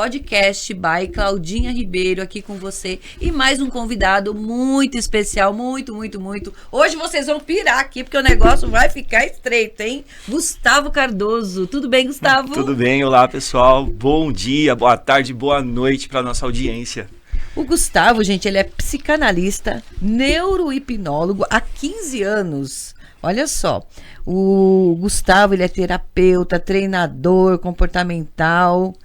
podcast by Claudinha Ribeiro aqui com você e mais um convidado muito especial, muito. Hoje vocês vão pirar aqui porque o negócio vai ficar estreito, hein? Gustavo Cardoso. Tudo bem, Gustavo? Tudo bem, olá pessoal. Bom dia, boa tarde, boa noite para nossa audiência. O Gustavo, gente, ele é psicanalista, neurohipnólogo há 15 anos. Olha só, o Gustavo, ele é terapeuta, treinador comportamental.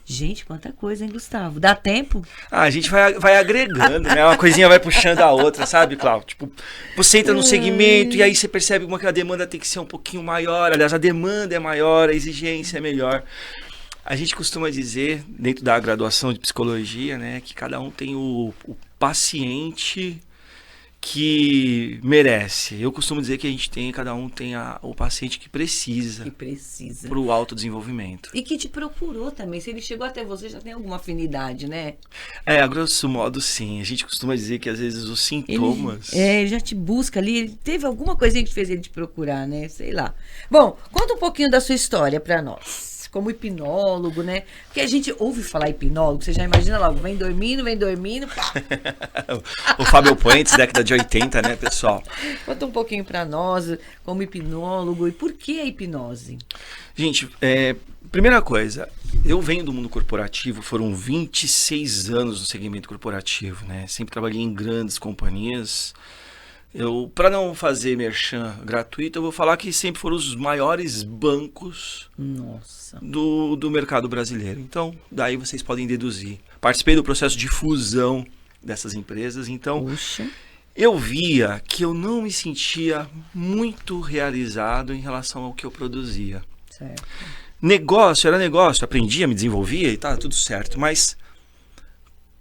Gente, quanta coisa, hein, Gustavo? Dá tempo? A gente vai agregando, né? Uma coisinha vai puxando a outra, sabe, Cláudio? Tipo, você entra no segmento e aí você percebe que a demanda tem que ser um pouquinho maior. Aliás, a demanda é maior, a exigência é melhor. A gente costuma dizer, dentro da graduação de psicologia, né, que cada um tem o paciente que merece. Eu costumo dizer que cada um tem o paciente que precisa. Para o autodesenvolvimento. E que te procurou também. Se ele chegou até você, já tem alguma afinidade, né? A grosso modo, sim. A gente costuma dizer que às vezes os sintomas... Ele já te busca ali. Ele teve alguma coisinha que fez ele te procurar, né? Sei lá. Bom, conta um pouquinho da sua história para nós. Como hipnólogo, né? Porque a gente ouve falar hipnólogo, você já imagina logo, vem dormindo, pá. O Fábio Puentes, década de 80, né, pessoal? Conta um pouquinho para nós, como hipnólogo, e por que a hipnose? Gente, primeira coisa, eu venho do mundo corporativo, foram 26 anos no segmento corporativo, né? Sempre trabalhei em grandes companhias. Para não fazer merchan gratuito, eu vou falar que sempre foram os maiores bancos do mercado brasileiro. Então, daí vocês podem deduzir. Participei do processo de fusão dessas empresas, então eu via que eu não me sentia muito realizado em relação ao que eu produzia. Certo. Negócio era negócio, aprendia, me desenvolvia e tá tudo certo, mas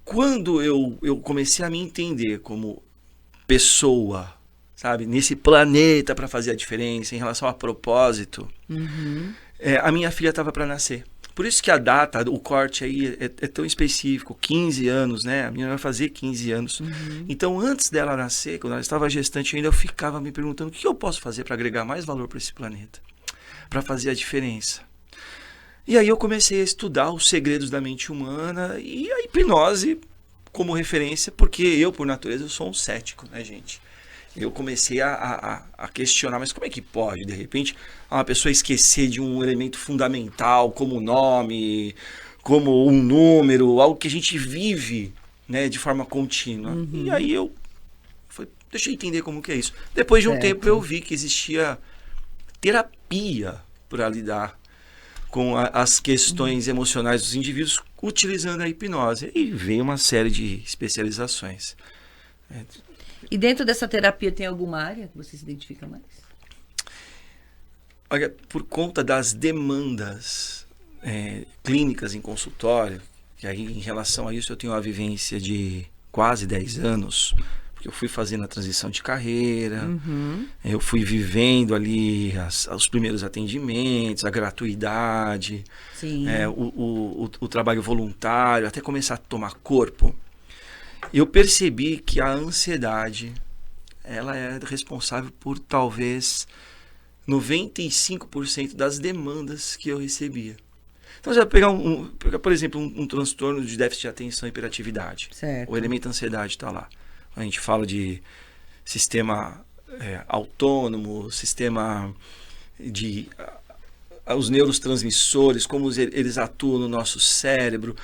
quando eu comecei a me entender como pessoa, sabe, nesse planeta para fazer a diferença em relação a propósito, a minha filha estava para nascer. Por isso que a data, o corte aí é tão específico, 15 anos, né? A menina vai fazer 15 anos. Então, antes dela nascer, quando ela estava gestante ainda, eu ficava me perguntando o que eu posso fazer para agregar mais valor para esse planeta, para fazer a diferença. E aí eu comecei a estudar os segredos da mente humana e a hipnose como referência, porque eu, por natureza, eu sou um cético, né, gente? Eu comecei a questionar, mas como é que pode, de repente, uma pessoa esquecer de um elemento fundamental, como o nome, como um número, algo que a gente vive, né, de forma contínua. E aí deixa eu entender como que é isso. Depois de um tempo eu vi que existia terapia para lidar com as questões emocionais dos indivíduos utilizando a hipnose. E veio uma série de especializações. E dentro dessa terapia tem alguma área que você se identifica mais? Olha, por conta das demandas clínicas em consultório, que aí em relação a isso eu tenho uma vivência de quase 10 anos, porque eu fui fazendo a transição de carreira, eu fui vivendo ali os primeiros atendimentos, a gratuidade, o trabalho voluntário, até começar a tomar corpo. Eu percebi que a ansiedade, ela é responsável por talvez 95% das demandas que eu recebia. Então, você vai pegar, por exemplo, um transtorno de déficit de atenção e hiperatividade. Certo. O elemento ansiedade está lá. A gente fala de sistema autônomo, sistema de... os neurotransmissores, como eles atuam no nosso cérebro,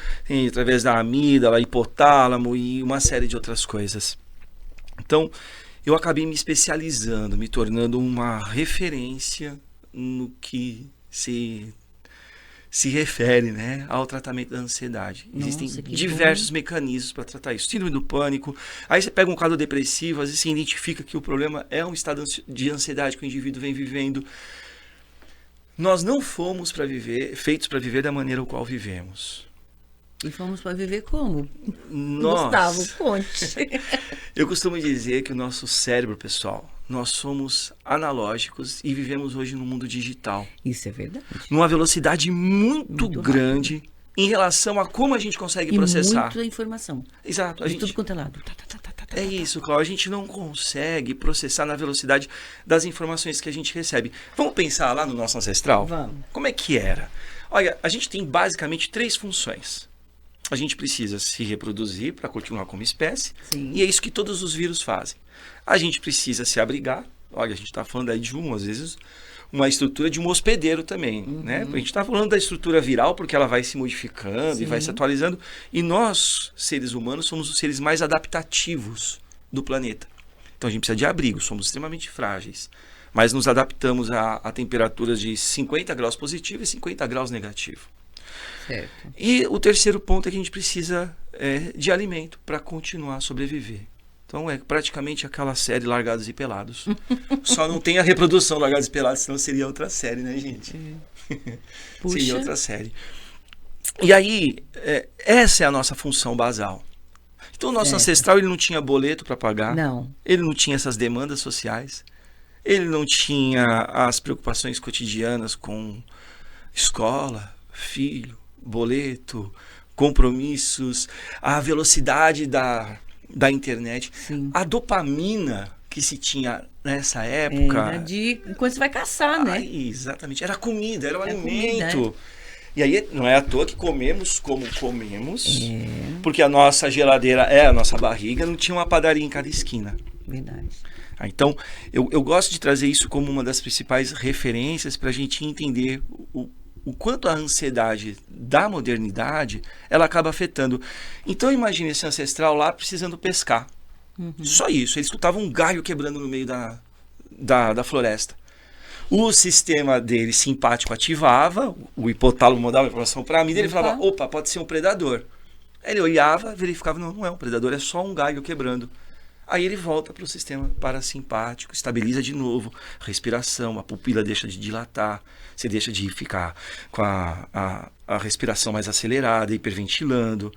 através da amígdala, hipotálamo e uma série de outras coisas. Então, eu acabei me especializando, me tornando uma referência no que se refere, né, ao tratamento da ansiedade. Existem diversos mecanismos para tratar isso. Síndrome do pânico. Aí você pega um quadro depressivo, às vezes você identifica que o problema é um estado de ansiedade que o indivíduo vem vivendo. Nós não fomos feitos para viver da maneira qual vivemos. E fomos para viver como? Nós, Gustavo, conte. Eu costumo dizer que o nosso cérebro, pessoal, nós somos analógicos e vivemos hoje no mundo digital. Isso é verdade. Numa velocidade muito grande rápido em relação a como a gente consegue processar. Muita informação. Exato. De tudo quanto é lado. É isso, Cláudio. A gente não consegue processar na velocidade das informações que a gente recebe. Vamos pensar lá no nosso ancestral? Vamos. Como é que era? Olha, a gente tem basicamente 3 funções. a gente precisa se reproduzir para continuar como espécie. Sim. E é isso que todos os vírus fazem. A gente precisa se abrigar. Olha, a gente está falando aí de às vezes, uma estrutura de um hospedeiro também, né? A gente está falando da estrutura viral porque ela vai se modificando e vai se atualizando. E nós, seres humanos, somos os seres mais adaptativos do planeta. Então a gente precisa de abrigo, somos extremamente frágeis. Mas nos adaptamos a temperaturas de 50 graus positivo e 50 graus negativo. Certo. E o terceiro ponto é que a gente precisa de alimento para continuar a sobreviver. Então é praticamente aquela série Largados e Pelados. Só não tem a reprodução Largados e Pelados, senão seria outra série, né, gente? Puxa. Seria outra série. E aí, essa é a nossa função basal. Então o nosso ancestral, ele não tinha boleto para pagar. Não. Ele não tinha essas demandas sociais. Ele não tinha as preocupações cotidianas com escola, filho, boleto, compromissos, a velocidade da internet. Sim. A dopamina que se tinha nessa época... Era de quando você vai caçar, né? Exatamente. Era comida, era um alimento. Comida, E aí não é à toa que comemos como comemos, porque a nossa geladeira é a nossa barriga, não tinha uma padaria em cada esquina. Verdade. Então, eu gosto de trazer isso como uma das principais referências para a gente entender o quanto a ansiedade da modernidade, ela acaba afetando. Então, imagine esse ancestral lá precisando pescar. Só isso. Ele escutava um galho quebrando no meio da floresta. O sistema dele simpático ativava, o hipotálamo mandava informação para mim, e ele falava, opa, pode ser um predador. Aí ele olhava, verificava, não é um predador, é só um galho quebrando. Aí ele volta para o sistema parasimpático, estabiliza de novo, respiração, a pupila deixa de dilatar, você deixa de ficar com a respiração mais acelerada, hiperventilando,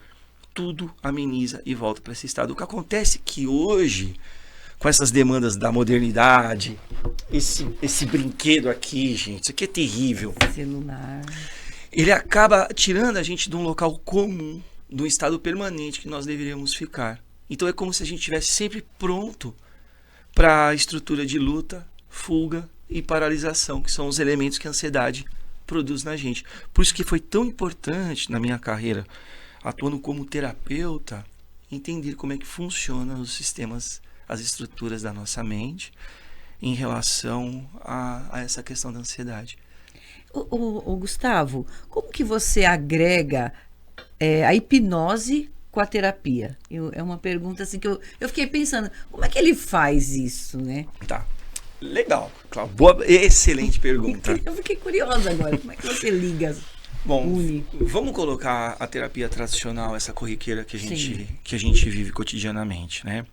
tudo ameniza e volta para esse estado. O que acontece é que hoje, com essas demandas da modernidade, esse brinquedo aqui, gente, isso aqui é terrível. Celular. Ele acaba tirando a gente de um local comum, de um estado permanente que nós deveríamos ficar. Então é como se a gente estivesse sempre pronto para a estrutura de luta, fuga e paralisação, que são os elementos que a ansiedade produz na gente. Por isso que foi tão importante na minha carreira, atuando como terapeuta, entender como é que funcionam os sistemas, as estruturas da nossa mente em relação a essa questão da ansiedade. O Gustavo, como que você agrega a hipnose com a terapia? É uma pergunta assim que eu fiquei pensando, como é que ele faz isso, né? Tá, legal, boa, excelente pergunta. Eu fiquei curiosa agora, como é que você liga? Bom, vamos colocar a terapia tradicional, essa corriqueira que a gente vive cotidianamente, né?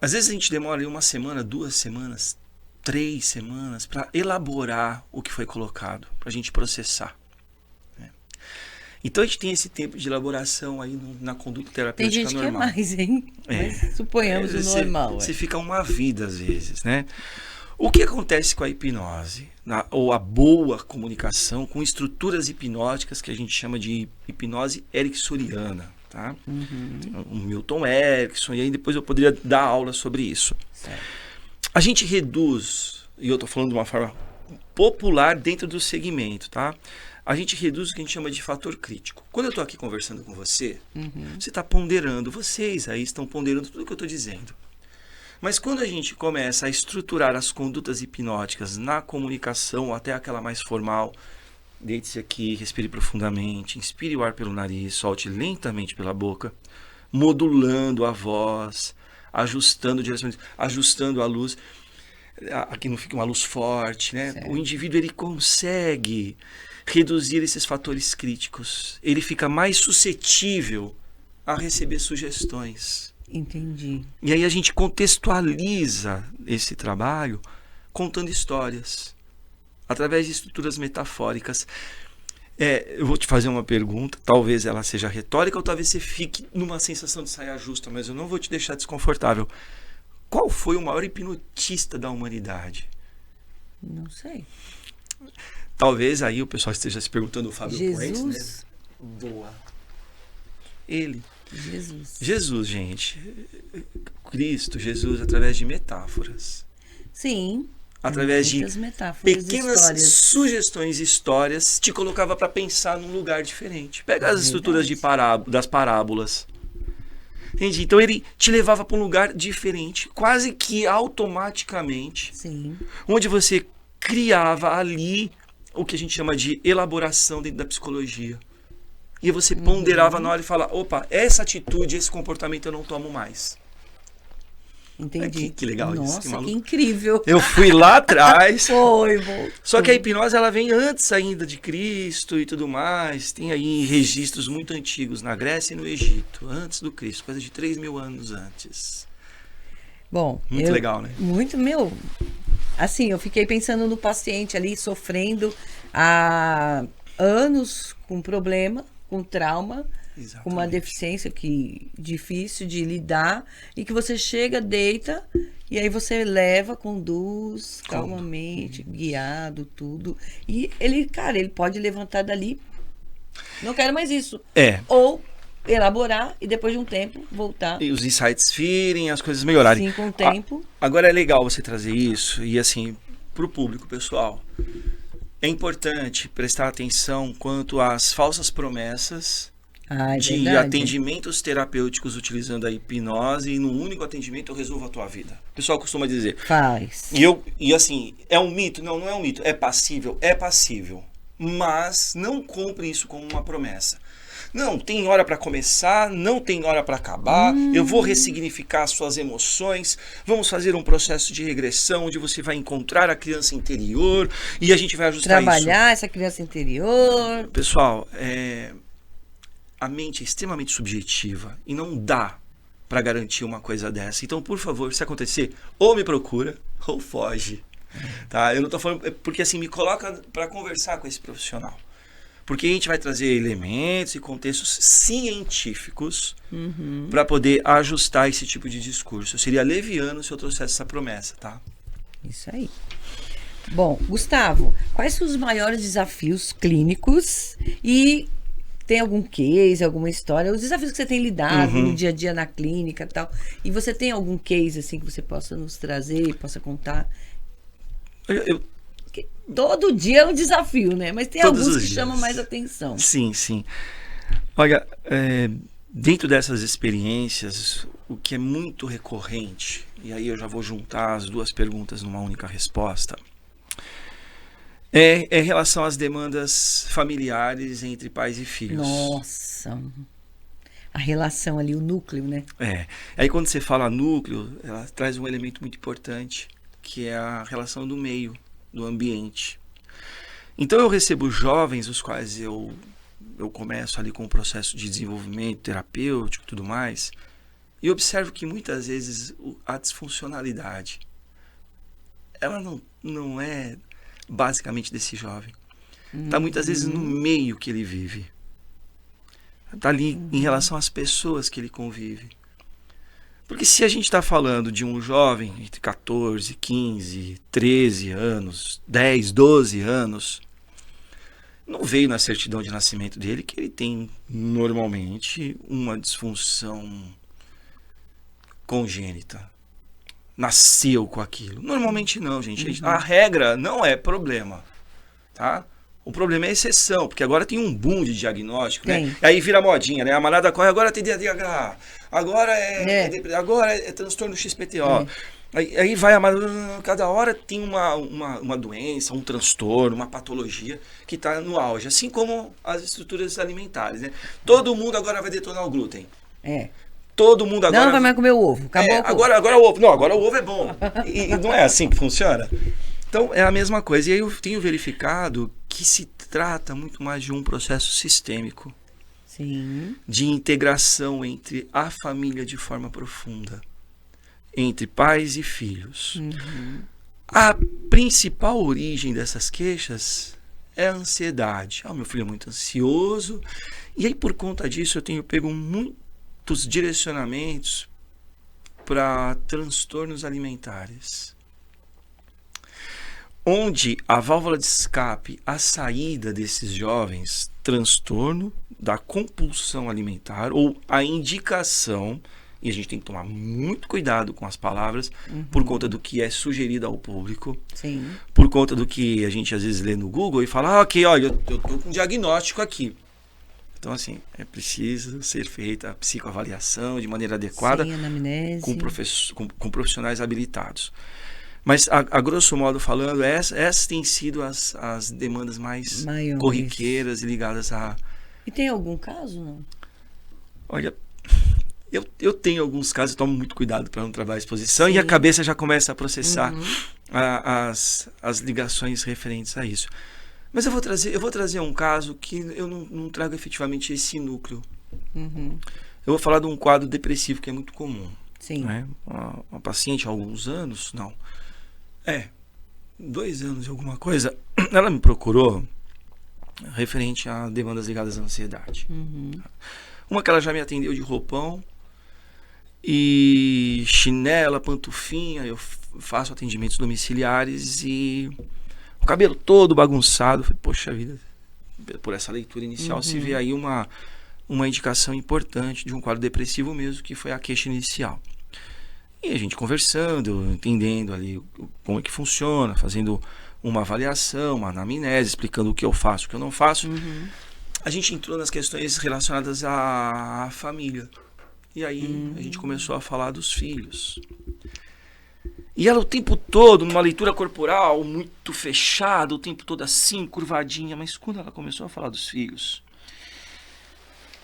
Às vezes a gente demora ali 1 semana, 2 semanas, 3 semanas para elaborar o que foi colocado, para a gente processar. Então a gente tem esse tempo de elaboração aí na conduta terapêutica normal. Tem gente que é mais, hein? Mas suponhamos o normal. Você fica uma vida às vezes, né? O que acontece com a hipnose? Ou a boa comunicação com estruturas hipnóticas que a gente chama de hipnose ericksoniana, tá? O Milton Erickson, e aí depois eu poderia dar aula sobre isso. Certo. A gente reduz, e eu estou falando de uma forma popular dentro do segmento, tá? A gente reduz o que a gente chama de fator crítico. Quando eu estou aqui conversando com você, você está ponderando, vocês aí estão ponderando tudo o que eu estou dizendo. Mas quando a gente começa a estruturar as condutas hipnóticas na comunicação, até aquela mais formal, deite-se aqui, respire profundamente, inspire o ar pelo nariz, solte lentamente pela boca, modulando a voz, ajustando o direcionamento, ajustando a luz, aqui não fica uma luz forte, né? Certo. O indivíduo, ele consegue reduzir esses fatores críticos. Ele fica mais suscetível a receber sugestões. Entendi. E aí a gente contextualiza esse trabalho contando histórias, através de estruturas metafóricas. Eu vou te fazer uma pergunta, talvez ela seja retórica ou talvez você fique numa sensação de saia justa, mas eu não vou te deixar desconfortável. Qual foi o maior hipnotista da humanidade? Não sei. Talvez aí o pessoal esteja se perguntando, o Fábio Jesus. Puentes, né? Boa. Ele. Jesus, gente. Cristo, Jesus, através de metáforas. Sim. através de Muitas metáforas, pequenas histórias. sugestões e histórias, te colocava para pensar num lugar diferente. Pega as estruturas Verdade. das parábolas. Entende? Então ele te levava para um lugar diferente, quase que automaticamente, Sim. onde você criava ali o que a gente chama de elaboração dentro da psicologia. E você ponderava na hora e falava, opa, essa atitude, esse comportamento eu não tomo mais. Entendi. Que legal isso. Nossa, Que que maluco. incrível. Eu fui lá atrás. Foi, bom. Só que a hipnose ela vem antes ainda de Cristo e tudo mais. Tem aí registros muito antigos na Grécia e no Egito, antes do Cristo, coisa de 3.000 anos antes. Bom, Muito legal, né? Muito, meu. Assim, eu fiquei pensando no paciente ali sofrendo há anos com problema, com trauma, com uma Exatamente. deficiência que difícil de lidar e que você chega, deita e aí você leva, conduz calmamente, guiado, tudo. E ele, cara, ele pode levantar dali. Não quero mais isso. É. Ou elaborar e depois de um tempo voltar. E os insights virem, as coisas melhorarem. Sim, com o tempo. Agora é legal você trazer isso e assim, para o público, pessoal. É importante prestar atenção quanto às falsas promessas Ah, é de verdade. atendimentos terapêuticos utilizando a hipnose e num único atendimento eu resolvo a tua vida. O pessoal costuma dizer. Faz. E assim, é um mito? Não, não é um mito. É passível? É passível. Mas não compre isso como uma promessa. Não, tem hora para começar, não tem hora para acabar. Eu vou ressignificar as suas emoções. Vamos fazer um processo de regressão onde você vai encontrar a criança interior e a gente vai ajustar Trabalhar essa criança interior. isso. Pessoal, a mente é extremamente subjetiva e não dá para garantir uma coisa dessa. Então, por favor, se acontecer, ou me procura ou foge. Tá? Eu não tô falando porque assim me coloca para conversar com esse profissional. Porque a gente vai trazer elementos e contextos científicos para poder ajustar esse tipo de discurso. Eu seria leviano se eu trouxesse essa promessa, tá? Isso aí. Bom, Gustavo, quais são os maiores desafios clínicos e tem algum case, alguma história, os desafios que você tem lidado no dia a dia na clínica e tal, e você tem algum case assim que você possa nos trazer, possa contar? Porque todo dia é um desafio, né? Mas tem Todos alguns os que dias. chamam mais atenção. Sim, sim. Olha, dentro dessas experiências, o que é muito recorrente, e aí eu já vou juntar as duas perguntas numa única resposta, é em relação às demandas familiares entre pais e filhos. Nossa, a relação ali, o núcleo, né? Aí quando você fala núcleo, ela traz um elemento muito importante, que é a relação do meio, do ambiente. Então eu recebo jovens, os quais eu começo ali com o processo de desenvolvimento terapêutico e tudo mais, e observo que muitas vezes a disfuncionalidade, ela não é basicamente desse jovem. Está muitas vezes no meio que ele vive. Está ali em relação às pessoas que ele convive. Porque se a gente está falando de um jovem entre 14, 15, 13 anos, 10, 12 anos, não veio na certidão de nascimento dele que ele tem normalmente uma disfunção congênita. Nasceu com aquilo. Normalmente não, gente. A regra não é problema, tá? O problema é exceção, porque agora tem um boom de diagnóstico, né? Aí vira modinha, né? A manada corre, agora tem DH, agora é transtorno XPTO. Aí vai a manada, cada hora tem uma doença, um transtorno, uma patologia que está no auge, assim como as estruturas alimentares, né? Todo mundo agora vai detonar o glúten. Todo mundo agora... Não vai mais comer o ovo, acabou agora o ovo. Não, agora o ovo é bom. E não é assim que funciona. Então, é a mesma coisa. E aí eu tenho verificado que se trata muito mais de um processo sistêmico. Sim. De integração entre a família de forma profunda. Entre pais e filhos. A principal origem dessas queixas é a ansiedade. Meu filho é muito ansioso. E aí, por conta disso, eu tenho pego muitos direcionamentos para transtornos alimentares. Onde a válvula de escape, a saída desses jovens, transtorno da compulsão alimentar ou a indicação E a gente tem que tomar muito cuidado com as palavras, por conta do que é sugerido ao público, Sim. por conta do que a gente às vezes lê no Google e fala, ok, olha, eu tô com um diagnóstico aqui. Então, assim, é preciso ser feita a psicoavaliação de maneira adequada, Sim, anamnese. com profissionais habilitados. Mas, a grosso modo falando, essas têm sido as demandas mais Maiores. corriqueiras e ligadas a... E tem algum caso, não? Olha, eu tenho alguns casos, eu tomo muito cuidado para não trabalhar a exposição, Sim. e a cabeça já começa a processar as ligações referentes a isso. Mas eu vou trazer um caso que eu não trago efetivamente esse núcleo. Uhum. Eu vou falar de um quadro depressivo que é muito comum. Sim. Né? Uma paciente há alguns anos, 2 anos e alguma coisa, ela me procurou referente a demandas ligadas à ansiedade. Uhum. Uma que ela já me atendeu de roupão e chinela, pantufinha, eu faço atendimentos domiciliares e o cabelo todo bagunçado. Falei, poxa vida, por essa leitura inicial se vê aí uma indicação importante de um quadro depressivo mesmo, que foi a queixa inicial. E a gente conversando, entendendo ali como é que funciona, fazendo uma avaliação, uma anamnese, explicando o que eu faço, o que eu não faço. A gente entrou nas questões relacionadas à família. E aí a gente começou a falar dos filhos. E ela o tempo todo, numa leitura corporal muito fechada, o tempo todo assim, curvadinha. Mas quando ela começou a falar dos filhos,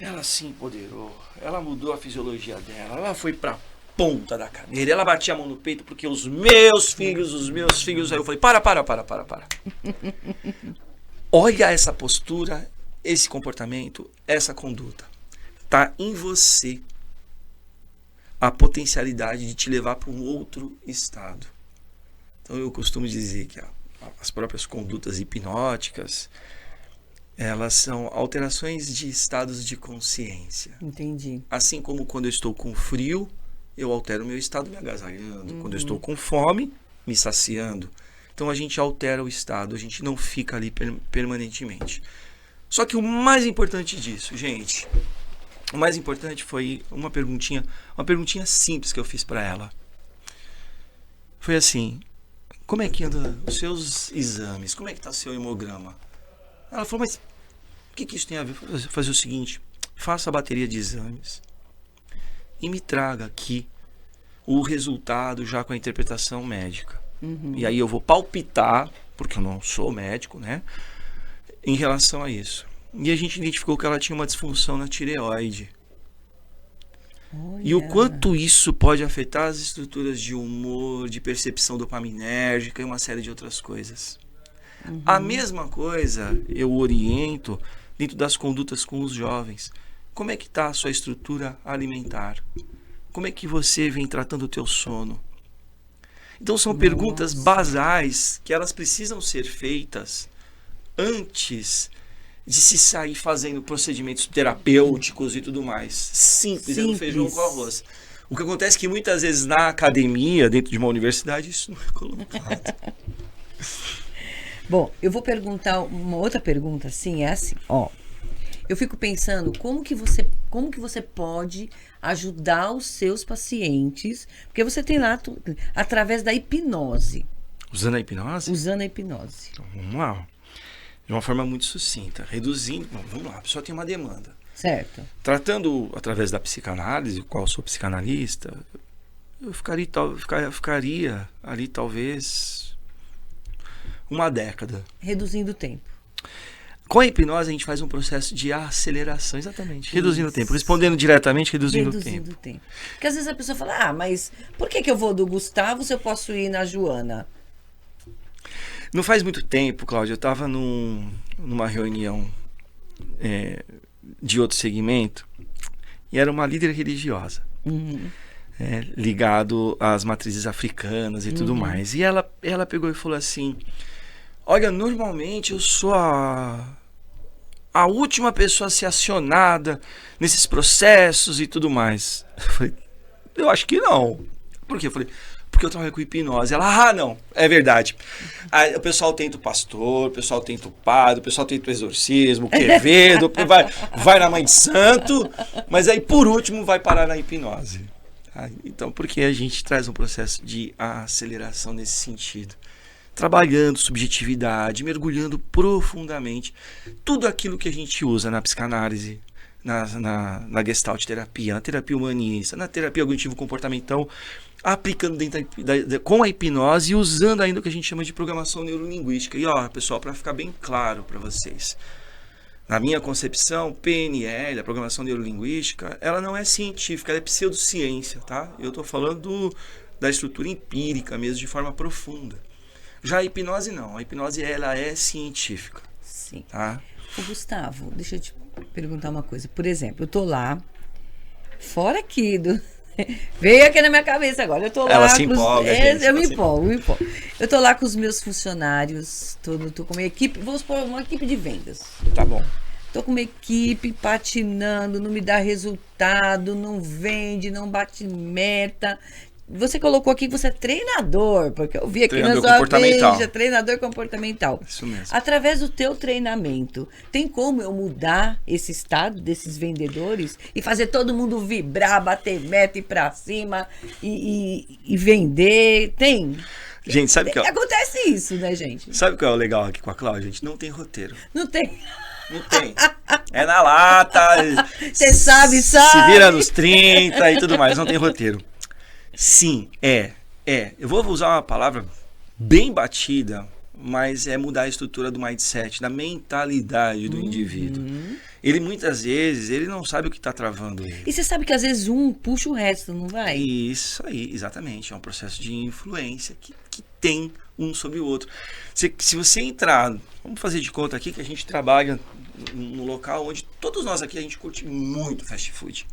ela se empoderou, ela mudou a fisiologia dela, ela foi pra ponta da cadeira, ela batia a mão no peito porque os meus filhos, aí eu falei, para. Olha essa postura, esse comportamento, essa conduta. Tá em você a potencialidade de te levar para um outro estado. Então eu costumo dizer que as próprias condutas hipnóticas, elas são alterações de estados de consciência. Entendi. Assim como quando eu estou com frio, eu altero o meu estado me agasalhando. Quando eu estou com fome, me saciando. Então a gente altera o estado, a gente não fica ali permanentemente. Só que o mais importante disso, gente, o mais importante foi uma perguntinha simples que eu fiz para ela. Foi assim, como é que anda os seus exames? Como é que tá o seu hemograma? Ela falou, mas o que isso tem a ver? Eu vou fazer o seguinte, faça a bateria de exames e me traga aqui o resultado já com a interpretação médica. E aí eu vou palpitar, porque eu não sou médico, né? Em relação a isso. E a gente identificou que ela tinha uma disfunção na tireoide. Olha. E o quanto isso pode afetar as estruturas de humor, de percepção dopaminérgica e uma série de outras coisas. A mesma coisa eu oriento dentro das condutas com os jovens. Como é que está a sua estrutura alimentar? Como é que você vem tratando o teu sono? Então são perguntas basais que elas precisam ser feitas antes de se sair fazendo procedimentos terapêuticos e tudo mais. Simples. É no feijão com arroz. O que acontece é que muitas vezes na academia, dentro de uma universidade, isso não é colocado. Bom, eu vou perguntar uma outra pergunta, assim, é assim, ó. Eu fico pensando como que você pode ajudar os seus pacientes, porque você tem lá através da hipnose. Usando a hipnose? Usando a hipnose. Então, vamos lá. De uma forma muito sucinta, reduzindo. Bom, vamos lá, a pessoa tem uma demanda. Certo. Tratando através da psicanálise, qual eu sou psicanalista, eu ficaria ali talvez uma década. Reduzindo o tempo. Com a hipnose a gente faz um processo de aceleração, exatamente, reduzindo o tempo. Respondendo diretamente, reduzindo o tempo. Porque às vezes a pessoa fala, mas por que eu vou do Gustavo se eu posso ir na Joana? Não faz muito tempo, Cláudia, eu estava numa reunião de outro segmento e era uma líder religiosa, ligado às matrizes africanas e tudo mais. E ela pegou e falou assim, olha, normalmente eu sou a última pessoa a ser acionada nesses processos e tudo mais. Eu falei, eu acho que não. Por quê? Eu falei, porque eu trabalho com hipnose. Ela, não, é verdade. Aí o pessoal tenta o pastor, o pessoal tenta o padre, o pessoal tenta o exorcismo, o Quevedo, vai na mãe de santo, mas aí por último vai parar na hipnose. Tá? Então, porque a gente traz um processo de aceleração nesse sentido. Trabalhando subjetividade, mergulhando profundamente tudo aquilo que a gente usa na psicanálise, na Gestalt terapia, na terapia humanista, na terapia cognitivo-comportamental, aplicando dentro com a hipnose e usando ainda o que a gente chama de programação neurolinguística. E ó, pessoal, para ficar bem claro para vocês, na minha concepção, PNL, a programação neurolinguística, ela não é científica, ela é pseudociência, tá? Eu estou falando da estrutura empírica mesmo, de forma profunda. Já a hipnose não, a hipnose ela é científica. Sim. Tá? Ô, Gustavo, deixa eu te perguntar uma coisa. Por exemplo, eu tô lá, fora aqui do... Veio aqui na minha cabeça agora. Eu tô lá. Ela se empolga, gente. Eu me empolgo. Eu tô lá com os meus funcionários, tô com uma equipe, vamos supor, uma equipe de vendas. Tá bom. Tô com uma equipe patinando, não me dá resultado, não vende, não bate meta. Você colocou aqui que você é treinador, porque eu vi aqui na sua ficha, treinador comportamental. Isso mesmo. Através do teu treinamento, tem como eu mudar esse estado desses vendedores e fazer todo mundo vibrar, bater meta, ir pra cima e vender? Tem? Gente, sabe o que acontece isso, né, gente? Sabe o que é o legal aqui com a Cláudia? A gente não tem roteiro. Não tem. Não tem. É na lata. Você sabe. Se vira nos 30 e tudo mais. Não tem roteiro. Sim, é. Eu vou usar uma palavra bem batida, mas é mudar a estrutura do mindset, da mentalidade do indivíduo. Ele muitas vezes, ele não sabe o que está travando ele. E você sabe que às vezes um puxa o resto, não vai? Isso aí, exatamente. É um processo de influência que tem um sobre o outro. Se você entrar, vamos fazer de conta aqui que a gente trabalha num local onde todos nós aqui, a gente curte muito fast food.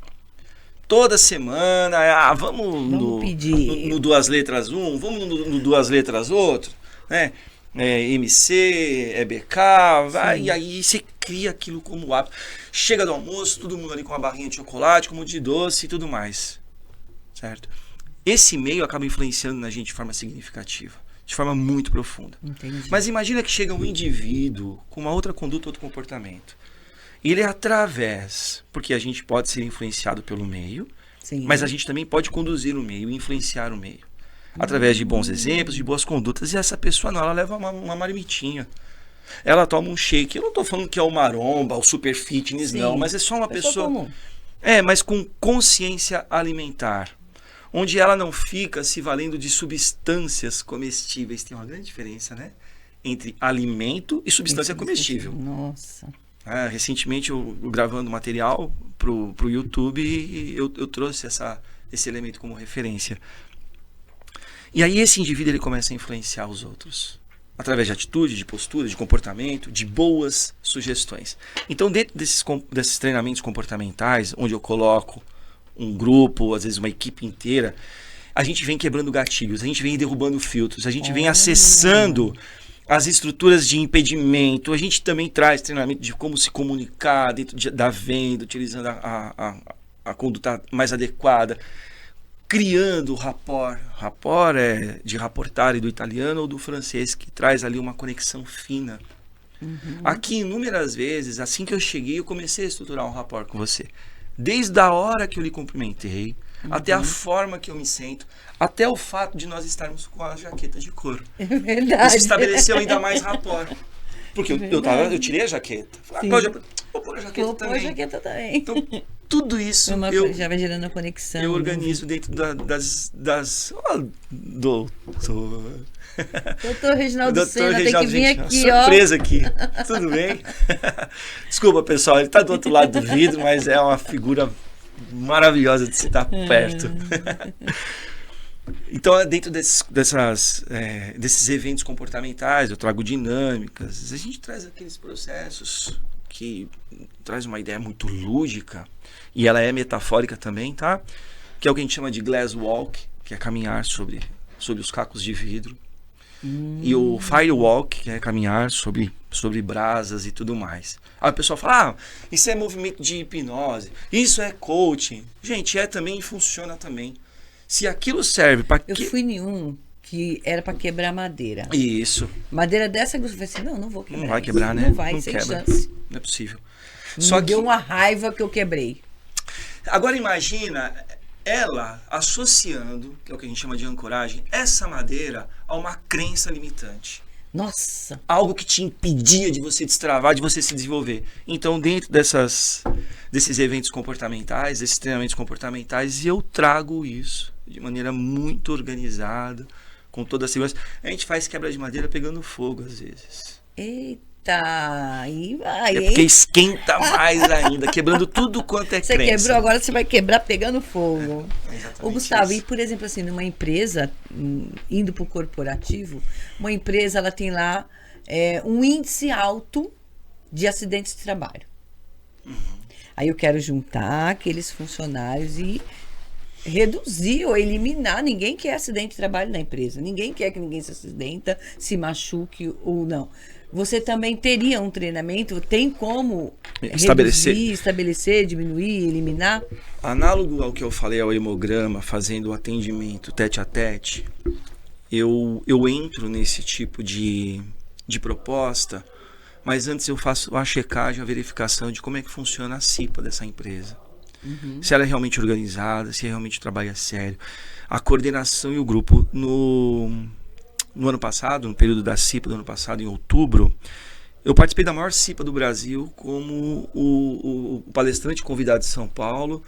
Toda semana, vamos pedir. No duas letras um, vamos no duas letras outro, né? MC, EBK, vai, e aí você cria aquilo como hábito. Chega do almoço, todo mundo ali com uma barrinha de chocolate, com um monte de doce e tudo mais, certo? Esse meio acaba influenciando na gente de forma significativa, de forma muito profunda. Entendi. Mas imagina que chega um indivíduo com uma outra conduta, outro comportamento. Ele é através, porque a gente pode ser influenciado pelo meio, Sim. mas a gente também pode conduzir o meio, influenciar o meio. Através de bons exemplos, de boas condutas. E essa pessoa não, ela leva uma marmitinha. Ela toma um shake. Eu não estou falando que é o maromba, o super fitness, Sim. não. Mas é só uma pessoa... comum. Mas com consciência alimentar. Onde ela não fica se valendo de substâncias comestíveis. Tem uma grande diferença, né? Entre alimento e substância comestível. Nossa. Recentemente, eu gravando material pro YouTube, eu trouxe esse elemento como referência. E aí esse indivíduo ele começa a influenciar os outros. Através de atitude, de postura, de comportamento, de boas sugestões. Então, dentro desses treinamentos comportamentais, onde eu coloco um grupo, às vezes uma equipe inteira, a gente vem quebrando gatilhos, a gente vem derrubando filtros, a gente vem acessando as estruturas de impedimento. A gente também traz treinamento de como se comunicar dentro da venda, utilizando a conduta mais adequada, criando o rapport. Rapport é de rapportare do italiano ou do francês, que traz ali uma conexão fina. Aqui, inúmeras vezes, assim que eu cheguei, eu comecei a estruturar um rapport com você. Desde a hora que eu lhe cumprimentei, até a forma que eu me sento, até o fato de nós estarmos com a jaqueta de couro. É verdade. Isso estabeleceu ainda mais rapport. Porque eu tirei a jaqueta. Falei, Cláudia, vou pôr a jaqueta também. Vou pôr a jaqueta também. Então, tudo isso já vai gerando a conexão. eu organizo dentro das... doutor Reginaldo Senna tem que vir aqui, surpresa aqui. Tudo bem? Desculpa, pessoal, ele está do outro lado do vidro, mas é uma figura maravilhosa de se estar perto. Então, dentro desses eventos comportamentais, eu trago dinâmicas, a gente traz aqueles processos que traz uma ideia muito lúdica, e ela é metafórica também, tá? Que é o que a gente chama de glass walk, que é caminhar sobre os cacos de vidro. E o firewalk, que é caminhar sobre brasas e tudo mais. Aí o pessoal fala, isso é movimento de hipnose, isso é coaching. Gente, também funciona também. Se aquilo serve para... Eu fui em um que era para quebrar madeira. Isso. Madeira dessa, eu falei assim, não vou quebrar. Não vai quebrar, né? Não vai, não sem quebra. chance. Não é possível. Só deu uma raiva que eu quebrei. Agora imagina... ela associando, que é o que a gente chama de ancoragem, essa madeira a uma crença limitante. Nossa. Algo que te impedia de você destravar, de você se desenvolver. Então, dentro desses eventos comportamentais, desses treinamentos comportamentais, eu trago isso de maneira muito organizada, com toda a segurança. A gente faz quebra de madeira pegando fogo, às vezes. Eita, aí vai, É hein? porque esquenta mais ainda, quebrando tudo quanto é Você crença. quebrou, agora você vai quebrar pegando fogo. É exatamente Ô, Gustavo, isso. e por exemplo, assim, numa empresa, indo para o corporativo, uma empresa, ela tem lá um índice alto de acidentes de trabalho. Aí eu quero juntar aqueles funcionários e reduzir ou eliminar. Ninguém quer acidente de trabalho na empresa. Ninguém quer que ninguém se acidenta, se machuque ou não. Você também teria um treinamento, tem como estabelecer, diminuir, eliminar? Análogo ao que eu falei ao hemograma, fazendo o atendimento tete a tete, eu entro nesse tipo de proposta, mas antes eu faço a checagem, a verificação de como é que funciona a CIPA dessa empresa. Se ela é realmente organizada, se realmente trabalha sério. A coordenação e o grupo no ano passado, no período da CIPA do ano passado, em outubro, eu participei da maior CIPA do Brasil como o palestrante convidado de São Paulo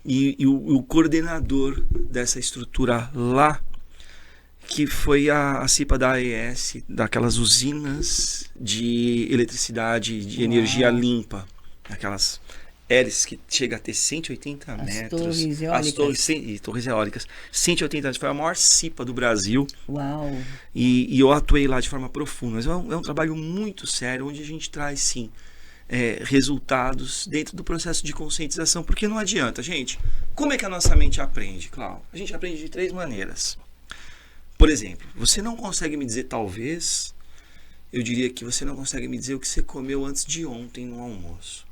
e o coordenador dessa estrutura lá, que foi a CIPA da AES, daquelas usinas de eletricidade, de energia limpa, aquelas hélices que chega a ter 180 metros. Torres eólicas. As torres eólicas. 180 metros. Foi a maior CIPA do Brasil. Uau! E eu atuei lá de forma profunda. Mas é um trabalho muito sério, onde a gente traz, sim, resultados dentro do processo de conscientização. Porque não adianta, gente. Como é que a nossa mente aprende, Cláudio? A gente aprende de 3 maneiras. Por exemplo, você não consegue me dizer, talvez, eu diria que você não consegue me dizer o que você comeu antes de ontem no almoço.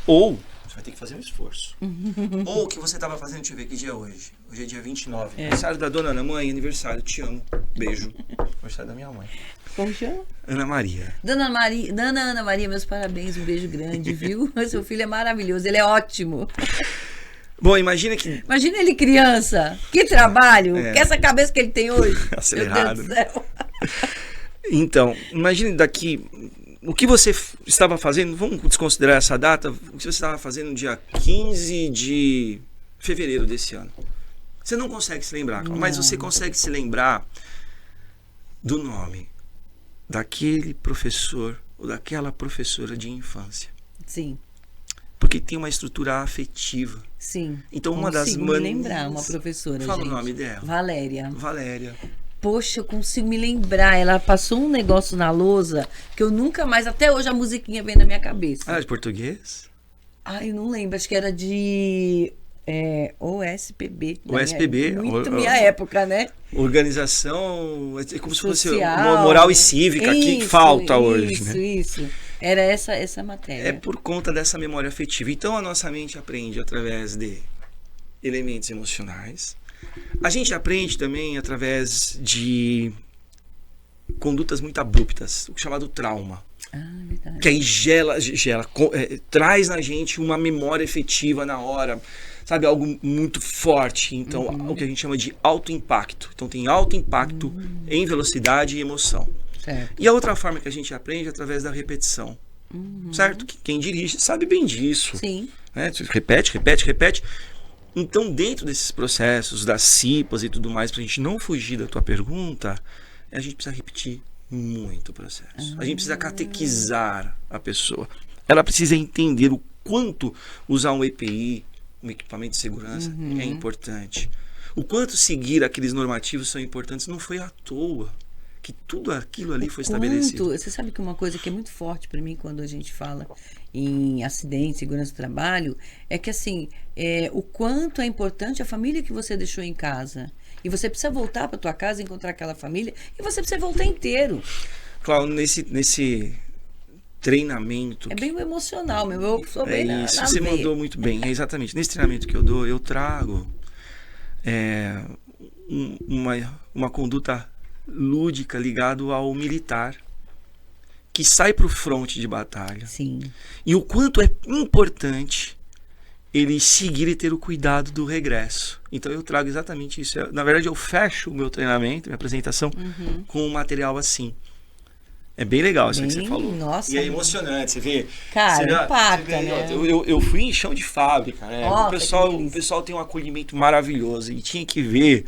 Ou, você vai ter que fazer um esforço. Ou o que você estava fazendo, deixa eu ver, que dia é hoje? Hoje é dia 29. Aniversário da dona Ana, mãe, aniversário, te amo. Beijo. Aniversário da minha mãe. Como chama? Ana Maria. Dona Ana Maria, meus parabéns, um beijo grande, viu? Seu filho é maravilhoso, ele é ótimo. Bom, imagina que... Imagina ele criança, que trabalho, que essa cabeça que ele tem hoje. Acelerado. Meu Deus do céu. Então, imagine daqui... O que você estava fazendo, vamos desconsiderar essa data, o que você estava fazendo no dia 15 de fevereiro desse ano. Você não consegue se lembrar, mas você consegue se lembrar do nome daquele professor ou daquela professora de infância. Sim. Porque tem uma estrutura afetiva. Sim. Então, uma das maneiras... me lembrar, uma professora, Fala gente. o nome dela. Valéria. Poxa, eu consigo me lembrar. Ela passou um negócio na lousa que eu nunca mais... Até hoje a musiquinha vem na minha cabeça. Ah, de português? Ai, eu não lembro. Acho que era de... OSPB. OSPB. Minha época, né? Organização... É como Social, se fosse uma moral e cívica que falta hoje, né? Isso. Era essa matéria. É por conta dessa memória afetiva. Então, a nossa mente aprende através de elementos emocionais. A gente aprende também através de condutas muito abruptas, o chamado trauma. Verdade. Que aí traz na gente uma memória efetiva na hora, sabe? Algo muito forte. Então, o que a gente chama de alto impacto. Então, tem alto impacto em velocidade e emoção. Certo. E a outra forma que a gente aprende é através da repetição. Certo? Quem dirige sabe bem disso. Sim. Né? Repete. Então, dentro desses processos, das CIPAs e tudo mais, para a gente não fugir da tua pergunta, a gente precisa repetir muito o processo. A gente precisa catequizar a pessoa. Ela precisa entender o quanto usar um EPI, um equipamento de segurança, é importante. O quanto seguir aqueles normativos são importantes. Não foi à toa que tudo aquilo ali foi estabelecido. Você sabe que uma coisa que é muito forte para mim quando a gente fala em acidente, segurança do trabalho, é que assim, o quanto é importante a família que você deixou em casa. E você precisa voltar para tua casa, encontrar aquela família, e você precisa voltar inteiro. Cláudio, nesse treinamento... É bem o emocional, meu. Eu sou bem na isso, você veia. mandou muito bem. É exatamente. Nesse treinamento que eu dou, eu trago uma conduta lúdica ligado ao militar que sai para o fronte de batalha. Sim. E o quanto é importante ele seguir e ter o cuidado do regresso. Então eu trago exatamente isso. Na verdade, eu fecho o meu treinamento, minha apresentação, com um material assim. É bem legal isso que você falou. Nossa, e é emocionante, você vê. Cara, impacta, né? Eu fui em chão de fábrica, né? Nossa, o pessoal tem um acolhimento maravilhoso. E tinha que ver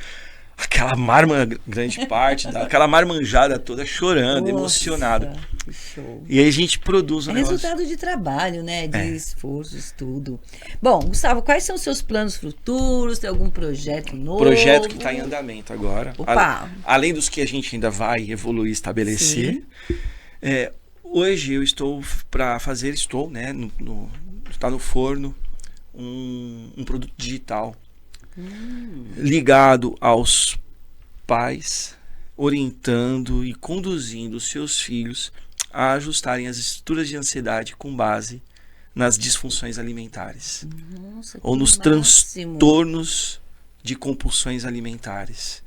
aquela marma, grande parte, aquela marmanjada toda chorando, emocionada. Que show. E aí a gente produz um negócio. Resultado de trabalho, né? De esforço, estudo. Bom, Gustavo, quais são os seus planos futuros? Tem algum projeto novo? Projeto que está em andamento agora. Opa! Além dos que a gente ainda vai evoluir e estabelecer. Hoje eu estou para fazer, né? Está no forno um produto digital ligado aos pais, orientando e conduzindo os seus filhos a ajustarem as estruturas de ansiedade com base nas disfunções alimentares. Nossa, ou nos máximo. transtornos de compulsões alimentares.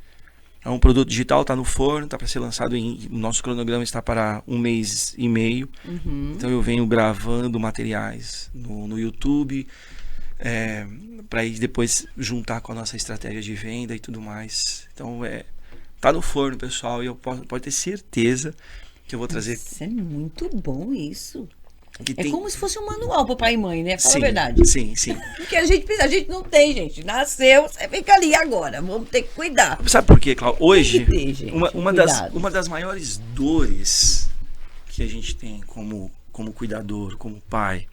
É um produto digital, está no forno, está para ser lançado o nosso cronograma está para 1 mês e meio. Então eu venho gravando materiais no YouTube, para ir depois juntar com a nossa estratégia de venda e tudo mais. Então tá no forno, pessoal, e pode ter certeza que eu vou trazer. Isso é muito bom isso. Tem... como se fosse um manual para pai e mãe, né? Fala sim, a verdade. Sim, sim. Porque a gente não tem, gente. Nasceu, você fica ali agora. Vamos ter que cuidar. Sabe por quê, Cláudio? Hoje, ter, gente, uma das maiores dores que a gente tem como cuidador, como pai,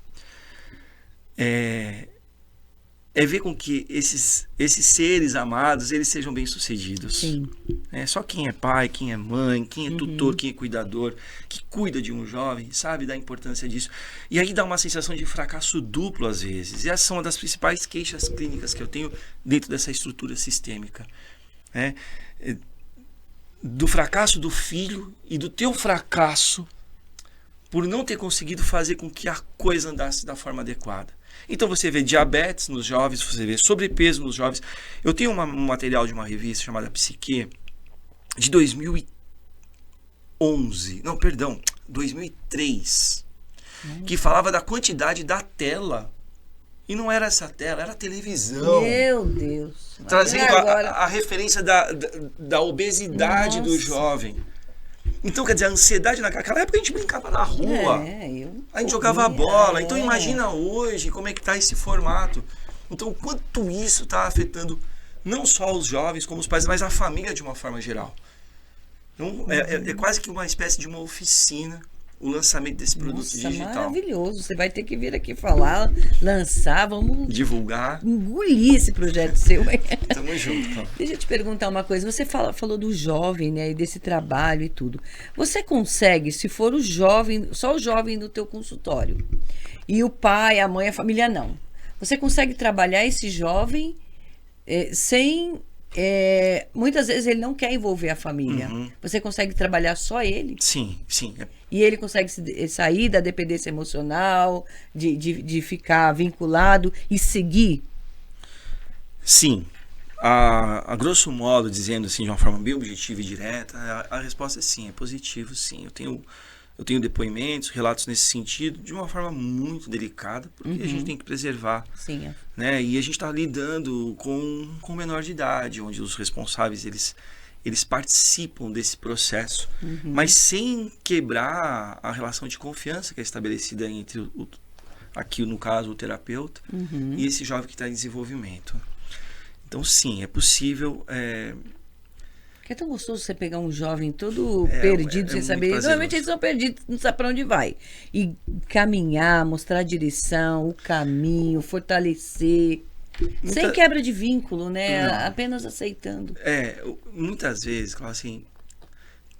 é ver com que esses seres amados, eles sejam bem-sucedidos. Sim. Só quem é pai, quem é mãe, quem é tutor, quem é cuidador, que cuida de um jovem, sabe da importância disso. E aí dá uma sensação de fracasso duplo às vezes. E essa é uma das principais queixas clínicas que eu tenho dentro dessa estrutura sistêmica. Do fracasso do filho e do teu fracasso por não ter conseguido fazer com que a coisa andasse da forma adequada. Então você vê diabetes nos jovens, você vê sobrepeso nos jovens. Eu tenho um material de uma revista chamada Psique, de 2003, que falava da quantidade da tela. E não era essa tela, era a televisão. Meu Deus. Trazendo a referência da obesidade do jovem. Então, quer dizer, a ansiedade naquela época a gente brincava na rua. A gente jogava bola. Então imagina hoje como é que está esse formato. Então, quanto isso está afetando não só os jovens, como os pais, mas a família de uma forma geral. Então, é quase que uma espécie de uma oficina o lançamento desse produto digital. Maravilhoso. Você vai ter que vir aqui falar, lançar, vamos divulgar, engolir esse projeto seu. Tamo junto. Então. Deixa eu te perguntar uma coisa. Você falou do jovem, né, e desse trabalho e tudo. Você consegue, se for o jovem, só o jovem no teu consultório, e o pai, a mãe, a família não, você consegue trabalhar esse jovem sem... muitas vezes ele não quer envolver a família. Você consegue trabalhar só ele? Sim. E ele consegue sair da dependência emocional, de ficar vinculado e seguir? Sim. A grosso modo, dizendo assim, de uma forma bem objetiva e direta, a resposta é sim, é positivo, sim. Eu tenho depoimentos, relatos nesse sentido, de uma forma muito delicada, porque a gente tem que preservar. Sim. Né? E a gente está lidando com menor de idade, onde os responsáveis eles participam desse processo, mas sem quebrar a relação de confiança que é estabelecida entre aqui no caso o terapeuta e esse jovem que está em desenvolvimento. Então sim, é possível. É tão gostoso você pegar um jovem todo perdido, sem saber. Normalmente eles são perdidos, não sabe para onde vai. E caminhar, mostrar a direção, o caminho, fortalecer. Sem quebra de vínculo, né? Não. Apenas aceitando. Muitas vezes, claro, assim,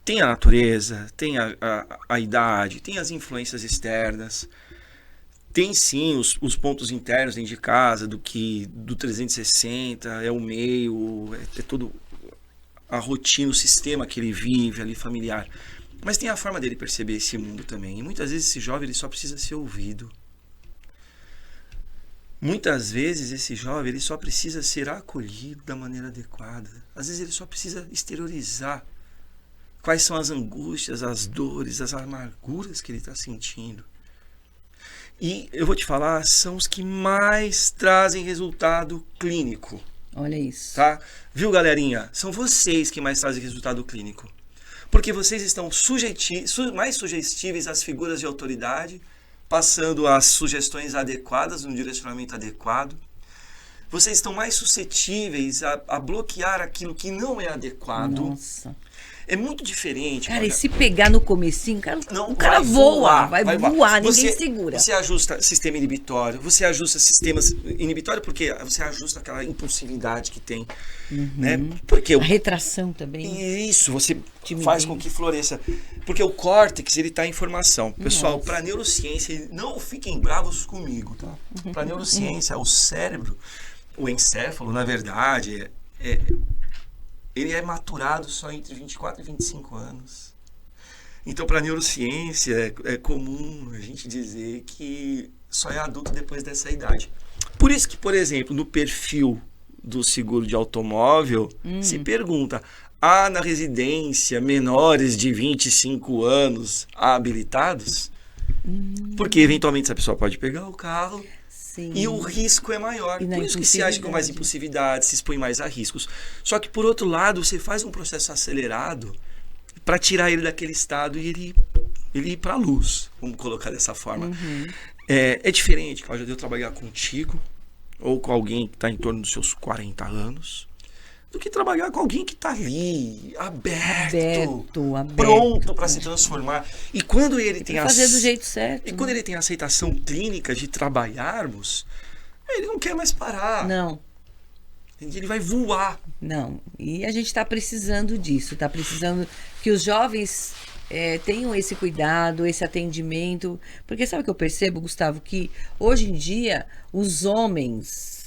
tem a natureza, tem a idade, tem as influências externas, tem sim os pontos internos dentro de casa, do 360, é o meio, é todo a rotina, o sistema que ele vive ali familiar. Mas tem a forma dele perceber esse mundo também. E muitas vezes esse jovem ele só precisa ser ouvido. Muitas vezes esse jovem ele só precisa ser acolhido da maneira adequada. Às vezes ele só precisa exteriorizar quais são as angústias, as dores, as amarguras que ele está sentindo. E eu vou te falar, são os que mais trazem resultado clínico. Olha isso. Tá? Viu, galerinha? São vocês que mais trazem resultado clínico. Porque vocês estão mais sugestíveis às figuras de autoridade, passando as sugestões adequadas, no direcionamento adequado. Vocês estão mais suscetíveis a bloquear aquilo que não é adequado. Nossa. É muito diferente. Cara, e se pegar no comecinho, o cara vai voa, vai voar, ninguém você, segura. Você ajusta sistema inibitório, você ajusta sistemas inibitório porque você ajusta aquela impulsividade que tem, né? Porque A retração também. isso, você Timidez. faz com que floresça. Porque o córtex, ele tá em formação. Pessoal, para neurociência, não fiquem bravos comigo, tá? Para neurociência, o cérebro, o encéfalo, na verdade, ele é maturado só entre 24 e 25 anos. Então, para a neurociência, é comum a gente dizer que só é adulto depois dessa idade. Por isso que, por exemplo, no perfil do seguro de automóvel, se pergunta, há na residência menores de 25 anos habilitados? Porque, eventualmente, essa pessoa pode pegar o carro... Sim. E o risco é maior. E Por isso que se age com mais impulsividade, se expõe mais a riscos. Só que, por outro lado, você faz um processo acelerado para tirar ele daquele estado e ele ir para a luz. Vamos colocar dessa forma. É diferente, Cláudia, de eu trabalhar contigo ou com alguém que está em torno dos seus 40 anos do que trabalhar com alguém que está ali, aberto, pronto para se transformar. E quando ele tem fazer do jeito certo. E quando ele tem aceitação clínica de trabalharmos, ele não quer mais parar. Não. Ele vai voar. Não. E a gente está precisando disso. Está precisando que os jovens tenham esse cuidado, esse atendimento. Porque sabe o que eu percebo, Gustavo? Que hoje em dia, os homens...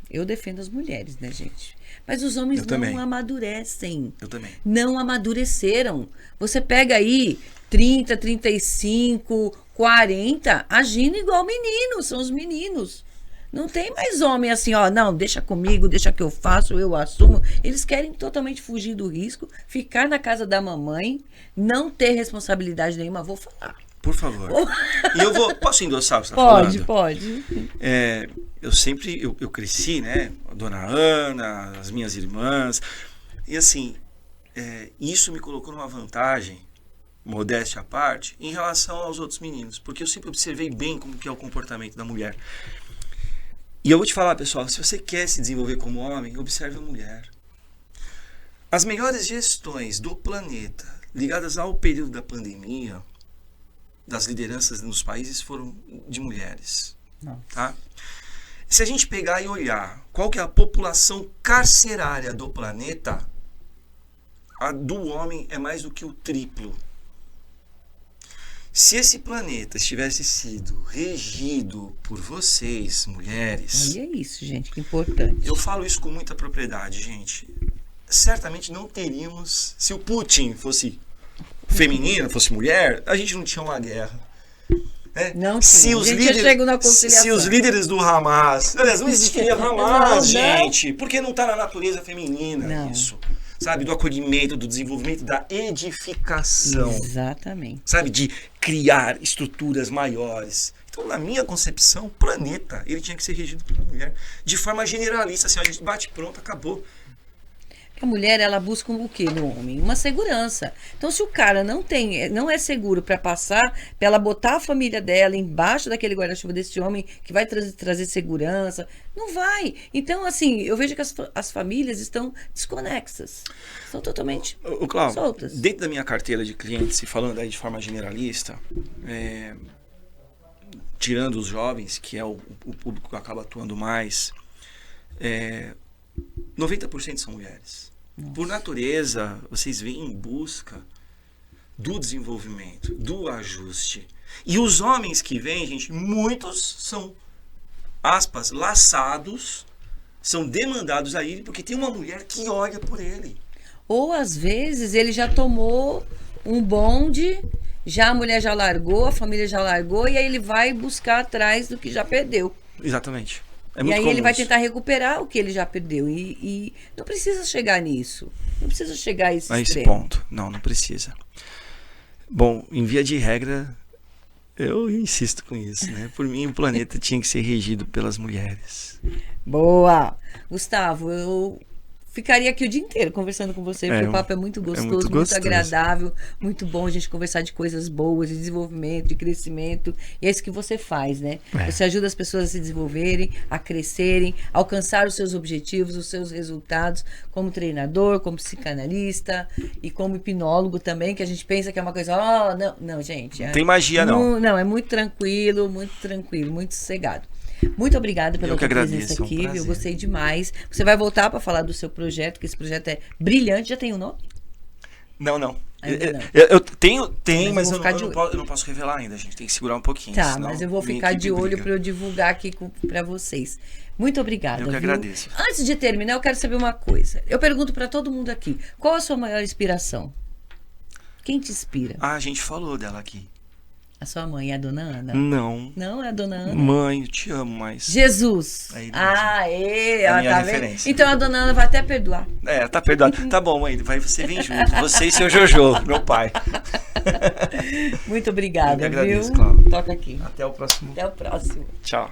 Eu defendo as mulheres, né, gente? Mas os homens não amadurecem. Eu também. Não amadureceram. Você pega aí 30, 35, 40, agindo igual menino, são os meninos. Não tem mais homem assim, ó, não, deixa comigo, deixa que eu faço, eu assumo. Eles querem totalmente fugir do risco, ficar na casa da mamãe, não ter responsabilidade nenhuma. Vou falar. Por favor. E posso endossar o que você está falando? Pode. Eu cresci, né? A dona Ana, as minhas irmãs. E assim, isso me colocou numa vantagem, modéstia à parte, em relação aos outros meninos. Porque eu sempre observei bem como que é o comportamento da mulher. E eu vou te falar, pessoal, se você quer se desenvolver como homem, observe a mulher. As melhores gestões do planeta, ligadas ao período da pandemia, das lideranças nos países, foram de mulheres. Tá? Se a gente pegar e olhar qual que é a população carcerária do planeta, a do homem é mais do que o triplo. Se esse planeta tivesse sido regido por vocês, mulheres... Olha isso, gente, que importante. Eu falo isso com muita propriedade, gente. Certamente não teríamos... Se o Putin fosse feminino, fosse mulher, a gente não tinha uma guerra. Não tinha. Se os líderes do Hamas... Aliás, não existiria Hamas, gente. Porque não está na natureza feminina isso. Sabe, do acolhimento, do desenvolvimento, da edificação. Exatamente. Sabe, de criar estruturas maiores. Então, na minha concepção, o planeta, ele tinha que ser regido pela mulher. De forma generalista, assim, a gente bate pronto, acabou. A mulher, ela busca o quê no homem? Uma segurança. Então, se o cara não é seguro para passar, para ela botar a família dela embaixo daquele guarda-chuva desse homem que vai trazer segurança, não vai. Então, assim, eu vejo que as famílias estão desconexas. Estão totalmente soltas. Dentro da minha carteira de clientes, e falando aí de forma generalista, tirando os jovens, que é o público que acaba atuando mais, 90% são mulheres. Nossa. Por natureza, vocês vêm em busca do desenvolvimento, do ajuste. E os homens que vêm, gente, muitos são, aspas, laçados, são demandados a ele porque tem uma mulher que olha por ele. Ou, às vezes, ele já tomou um bonde, já a mulher já largou, a família já largou, e aí ele vai buscar atrás do que já perdeu. Exatamente. E aí ele vai tentar recuperar o que ele já perdeu. E não precisa chegar nisso. Não precisa chegar a esse ponto. Não precisa. Bom, em via de regra, Eu insisto com isso, né? Por mim, o planeta tinha que ser regido pelas mulheres. Boa! Gustavo, eu ficaria aqui o dia inteiro conversando com você, porque o papo é muito gostoso, muito agradável, muito bom a gente conversar de coisas boas, de desenvolvimento, de crescimento. E é isso que você faz, né? Você ajuda as pessoas a se desenvolverem, a crescerem, a alcançar os seus objetivos, os seus resultados, como treinador, como psicanalista e como hipnólogo também, que a gente pensa que é uma coisa, não, gente. Não tem magia, não. Não, é muito tranquilo, muito sossegado. Muito obrigada pela tua presença aqui, eu gostei demais. Você vai voltar para falar do seu projeto, que esse projeto é brilhante. Já tem um nome? Não. Ainda não. Eu tenho, mas eu não posso revelar ainda, a gente tem que segurar um pouquinho. Tá, mas eu vou ficar de olho para eu divulgar aqui para vocês. Muito obrigada. Eu que agradeço. Antes de terminar, eu quero saber uma coisa. Eu pergunto para todo mundo aqui, qual a sua maior inspiração? Quem te inspira? A gente falou dela aqui. A sua mãe é a dona Ana? Não. Não é a dona Ana? Mãe, eu te amo, mas... Jesus! Ela tá vendo? Então a dona Ana vai até perdoar. Tá perdoado. Tá bom, mãe, você vem junto. Você e seu Jojo, meu pai. Muito obrigada, eu que agradeço, viu? Cláudia. Toca aqui. Até o próximo. Até o próximo. Tchau.